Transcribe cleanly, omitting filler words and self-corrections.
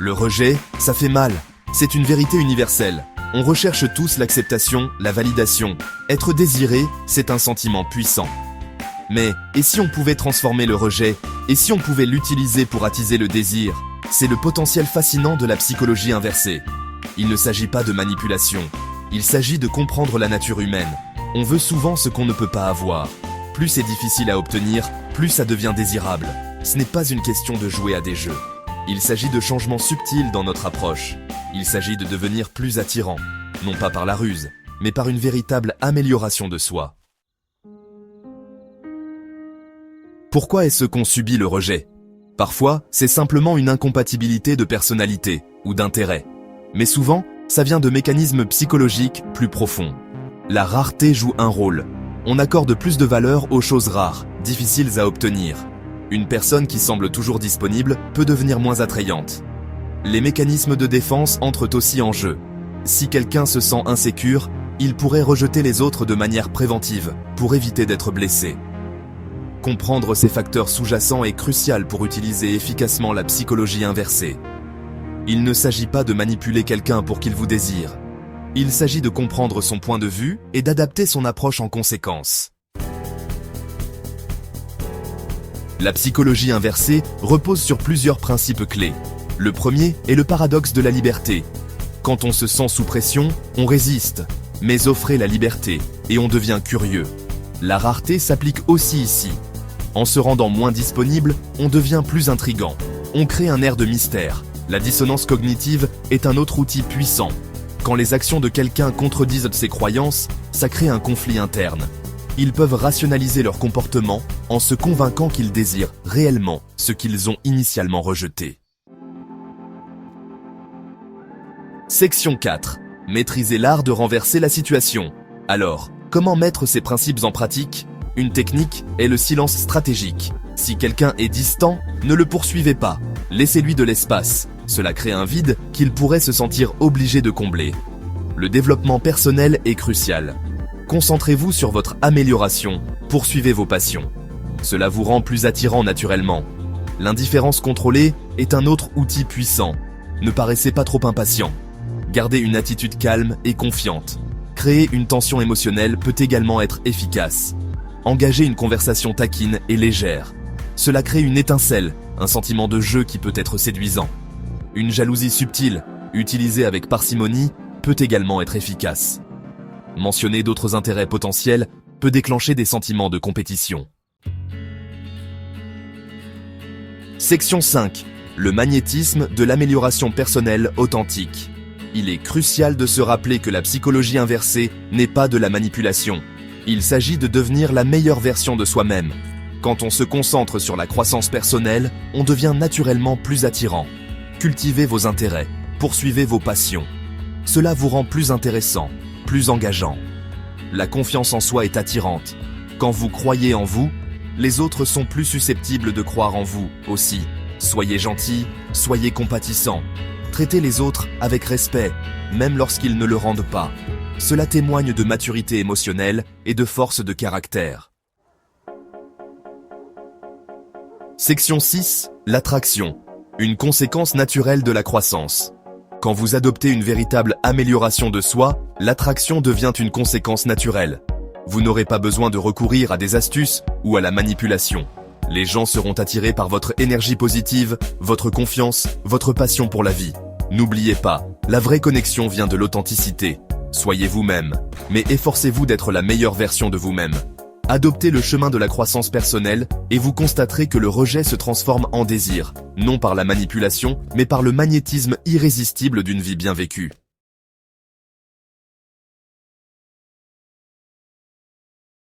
Le rejet, ça fait mal. C'est une vérité universelle. On recherche tous l'acceptation, la validation. Être désiré, c'est un sentiment puissant. Mais, et si on pouvait transformer le rejet? Et si on pouvait l'utiliser pour attiser le désir? C'est le potentiel fascinant de la psychologie inversée. Il ne s'agit pas de manipulation. Il s'agit de comprendre la nature humaine. On veut souvent ce qu'on ne peut pas avoir. Plus c'est difficile à obtenir, plus ça devient désirable. Ce n'est pas une question de jouer à des jeux. Il s'agit de changements subtils dans notre approche. Il s'agit de devenir plus attirant, non pas par la ruse, mais par une véritable amélioration de soi. Pourquoi est-ce qu'on subit le rejet? Parfois, c'est simplement une incompatibilité de personnalité ou d'intérêt. Mais souvent, ça vient de mécanismes psychologiques plus profonds. La rareté joue un rôle. On accorde plus de valeur aux choses rares, difficiles à obtenir. Une personne qui semble toujours disponible peut devenir moins attrayante. Les mécanismes de défense entrent aussi en jeu. Si quelqu'un se sent insécure, il pourrait rejeter les autres de manière préventive, pour éviter d'être blessé. Comprendre ces facteurs sous-jacents est crucial pour utiliser efficacement la psychologie inversée. Il ne s'agit pas de manipuler quelqu'un pour qu'il vous désire. Il s'agit de comprendre son point de vue et d'adapter son approche en conséquence. La psychologie inversée repose sur plusieurs principes clés. Le premier est le paradoxe de la liberté. Quand on se sent sous pression, on résiste, mais offrez la liberté, et on devient curieux. La rareté s'applique aussi ici. En se rendant moins disponible, on devient plus intrigant. On crée un air de mystère. La dissonance cognitive est un autre outil puissant. Quand les actions de quelqu'un contredisent ses croyances, ça crée un conflit interne. Ils peuvent rationaliser leur comportement en se convainquant qu'ils désirent réellement ce qu'ils ont initialement rejeté. Section 4. Maîtriser l'art de renverser la situation. Alors, comment mettre ces principes en pratique? Une technique est le silence stratégique. Si quelqu'un est distant, ne le poursuivez pas. Laissez-lui de l'espace. Cela crée un vide qu'il pourrait se sentir obligé de combler. Le développement personnel est crucial. Concentrez-vous sur votre amélioration, poursuivez vos passions. Cela vous rend plus attirant naturellement. L'indifférence contrôlée est un autre outil puissant. Ne paraissez pas trop impatient. Gardez une attitude calme et confiante. Créer une tension émotionnelle peut également être efficace. Engagez une conversation taquine et légère. Cela crée une étincelle, un sentiment de jeu qui peut être séduisant. Une jalousie subtile, utilisée avec parcimonie, peut également être efficace. Mentionner d'autres intérêts potentiels peut déclencher des sentiments de compétition. Section 5. Le magnétisme de l'amélioration personnelle authentique. Il est crucial de se rappeler que la psychologie inversée n'est pas de la manipulation. Il s'agit de devenir la meilleure version de soi-même. Quand on se concentre sur la croissance personnelle, on devient naturellement plus attirant. Cultivez vos intérêts, poursuivez vos passions. Cela vous rend plus intéressant, plus engageant. La confiance en soi est attirante. Quand vous croyez en vous, les autres sont plus susceptibles de croire en vous aussi. Soyez gentil, soyez compatissant. Traitez les autres avec respect, même lorsqu'ils ne le rendent pas. Cela témoigne de maturité émotionnelle et de force de caractère. Section 6. L'attraction. Une conséquence naturelle de la croissance. Quand vous adoptez une véritable amélioration de soi, l'attraction devient une conséquence naturelle. Vous n'aurez pas besoin de recourir à des astuces ou à la manipulation. Les gens seront attirés par votre énergie positive, votre confiance, votre passion pour la vie. N'oubliez pas, la vraie connexion vient de l'authenticité. Soyez vous-même, mais efforcez-vous d'être la meilleure version de vous-même. Adoptez le chemin de la croissance personnelle et vous constaterez que le rejet se transforme en désir, non par la manipulation, mais par le magnétisme irrésistible d'une vie bien vécue.